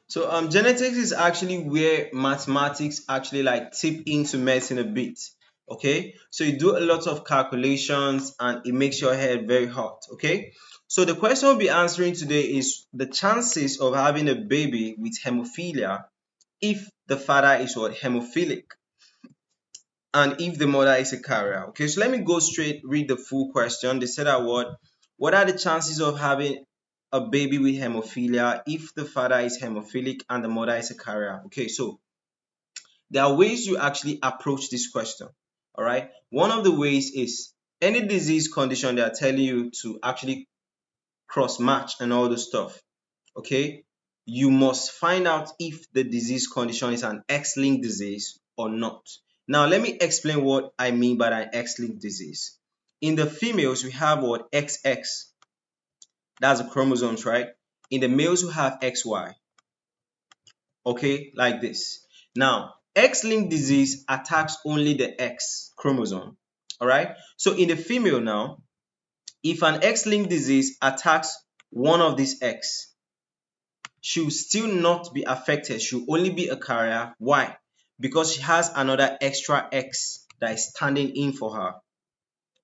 So genetics is actually where mathematics actually like tip into medicine a bit. Okay, so you do a lot of calculations and it makes your head very hot. Okay, so the question we'll be answering today is the chances of having a baby with hemophilia if the father is what, hemophilic, and if the mother is a carrier. Okay, so let me go straight read the full question. They said that what are the chances of having a baby with hemophilia if the father is hemophilic and the mother is a carrier? Okay, so there are ways you actually approach this question. All right, one of the ways is any disease condition they are telling you to actually cross match and all the stuff. Okay, you must find out if the disease condition is an X-linked disease or not. Now, let me explain what I mean by an X-linked disease. In the females, we have what, XX, that's the chromosomes, right? In the males, we have XY, okay, like this. Now, X-linked disease attacks only the X chromosome, all right? So in the female now, if an X-linked disease attacks one of these X, she will still not be affected. She will only be a carrier. Why? Because she has another extra X that is standing in for her.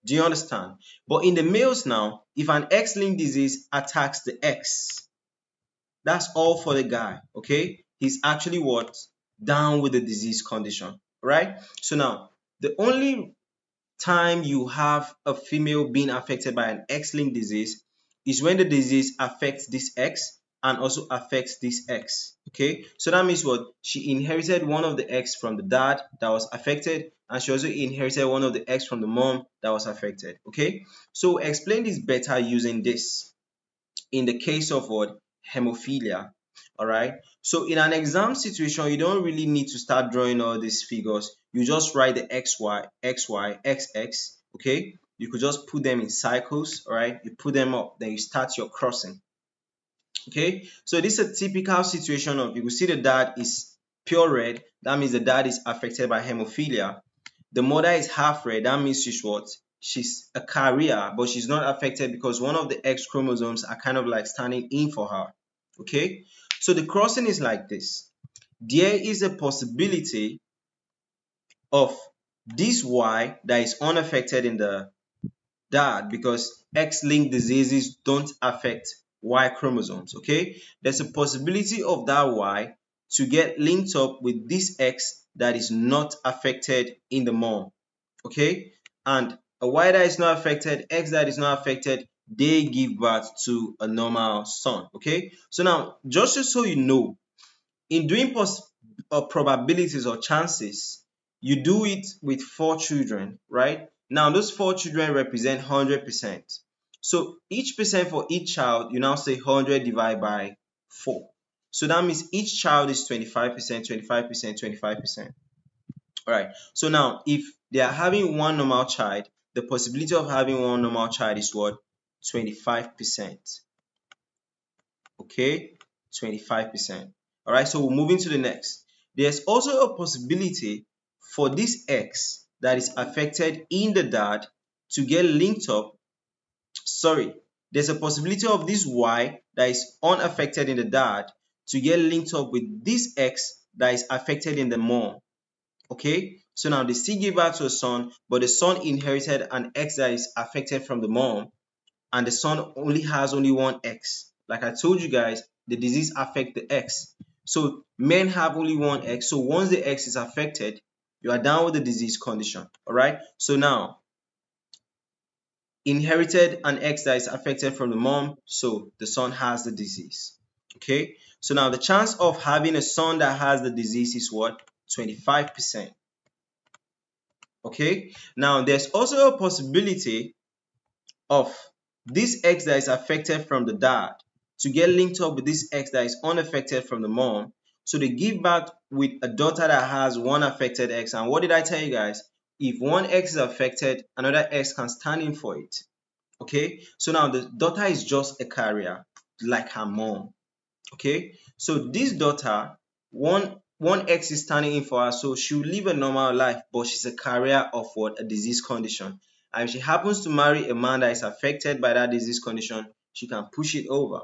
Do you understand? But in the males now, if an X-linked disease attacks the X, that's all for the guy. Okay? He's actually what? Down with the disease condition. Right? So now, the only time you have a female being affected by an X-linked disease is when the disease affects this X and also affects this X. Okay, so that means what? She inherited one of the X from the dad that was affected, and she also inherited one of the X from the mom that was affected. Okay, so explain this better using this in the case of what? Hemophilia. All right, so in an exam situation, you don't really need to start drawing all these figures. You just write the xy, xy, xx. Okay, you could just put them in cycles. All right, you put them up, then you start your crossing. Okay, so this is a typical situation of, you will see the dad is pure red, that means the dad is affected by hemophilia. The mother is half red, that means she's what? She's a carrier, but she's not affected because one of the X chromosomes are kind of like standing in for her. Okay, so the crossing is like this. There is a possibility of this Y that is unaffected in the dad because X-linked diseases don't affect Y chromosomes. Okay, there's a possibility of that Y to get linked up with this X that is not affected in the mom. Okay, and a Y that is not affected, X that is not affected, they give birth to a normal son. Okay, so now just so you know, in doing probabilities or chances, you do it with 4 children, right? Now those 4 children represent 100%. So each percent for each child, you now say 100 divided by 4. So that means each child is 25%, 25%, 25%. All right. So now if they are having one normal child, the possibility of having one normal child is what? 25%. Okay, 25%. All right, so we're moving to the next. There's also a possibility for this X that is affected in the dad to get linked up. Sorry, there's a possibility of this Y that is unaffected in the dad to get linked up with this X that is affected in the mom. Okay, so now they still give birth to a son, but the son inherited an X that is affected from the mom, and the son only has only one X. Like I told you guys, the disease affects the X. So men have only one X. So once the X is affected, you are down with the disease condition. All right. So now inherited an X that is affected from the mom, so the son has the disease. Okay. So now the chance of having a son that has the disease is what? 25%. Okay. Now there's also a possibility of this X that is affected from the dad to get linked up with this X that is unaffected from the mom. So they give birth with a daughter that has one affected X. And what did I tell you guys? If one X is affected, another X can stand in for it. Okay, so now the daughter is just a carrier like her mom. Okay, so this daughter, one X is standing in for her, so she will live a normal life, but she's a carrier of what? A disease condition. And if she happens to marry a man that is affected by that disease condition, she can push it over.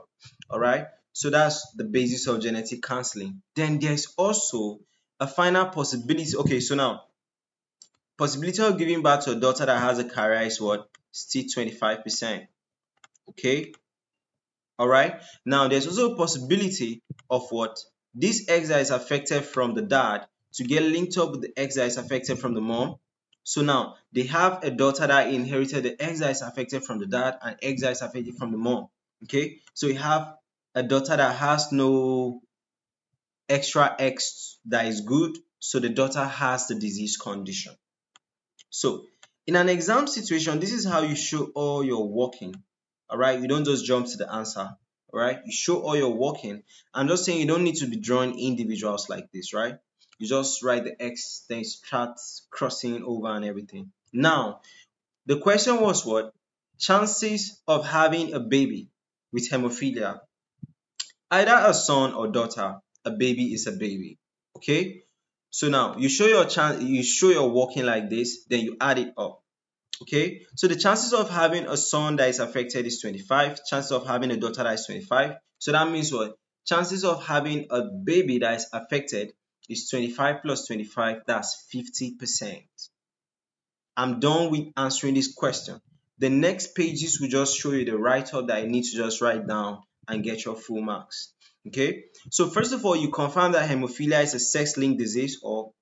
All right. So that's the basis of genetic counseling. Then there's also a final possibility. Okay, so now possibility of giving birth to a daughter that has a carrier is what? Still 25%. Okay. All right. Now there's also a possibility of what? This X that is affected from the dad to get linked up with the X that is affected from the mom. So now they have a daughter that inherited the X that is affected from the dad and X that is affected from the mom. Okay. So you have a daughter that has no extra X that is good. So the daughter has the disease condition. So in an exam situation, this is how you show all your working. All right, you don't just jump to the answer. All right, you show all your working. I'm just saying you don't need to be drawing individuals like this, right? You just write the X, then start crossing over and everything. Now, the question was what? Chances of having a baby with hemophilia. Either a son or daughter, a baby is a baby. Okay? So now you show your chance, you show your working like this, then you add it up. Okay, so the chances of having a son that is affected is 25, chances of having a daughter that is 25. So that means what? Chances of having a baby that is affected is 25 plus 25, that's 50%. I'm done with answering this question. The next pages will just show you the write-up that you need to just write down and get your full marks. Okay, so first of all, you confirm that hemophilia is a sex-linked disease or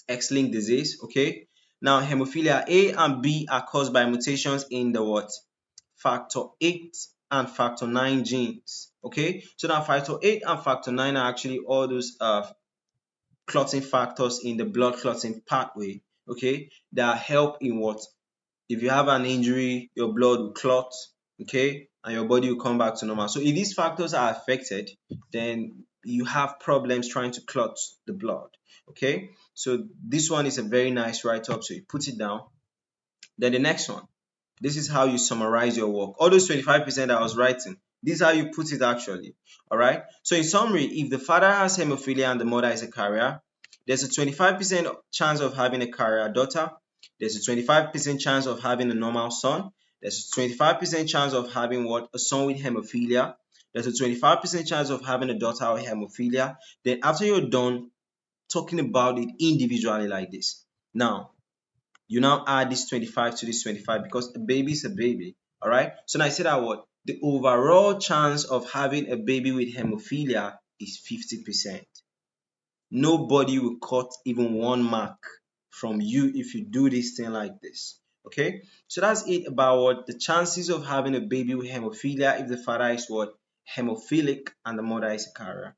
X-linked disease. Okay, now hemophilia A and B are caused by mutations in the what? Factor 8 and factor 9 genes. Okay, so now factor 8 and factor 9 are actually all those clotting factors in the blood clotting pathway. Okay, that help in what? If you have an injury, your blood will clot, okay, and your body will come back to normal. So if these factors are affected, then you have problems trying to clot the blood, okay. So this one is a very nice write-up, so you put it down. Then the next one, this is how you summarize your work. All those 25% I was writing, this is how you put it actually. All right. So in summary, if the father has hemophilia and the mother is a carrier, there's a 25% chance of having a carrier daughter. There's a 25% chance of having a normal son. There's a 25% chance of having what? A son with hemophilia. There's a 25% chance of having a daughter with hemophilia. Then after you're done talking about it individually like this, now you now add this 25 to this 25 because a baby is a baby. All right. So now I say that what? The overall chance of having a baby with hemophilia is 50%. Nobody will cut even one mark from you if you do this thing like this. Okay. So that's it about what the chances of having a baby with hemophilia if the father is what? Hemophilic and the mother is a carrier.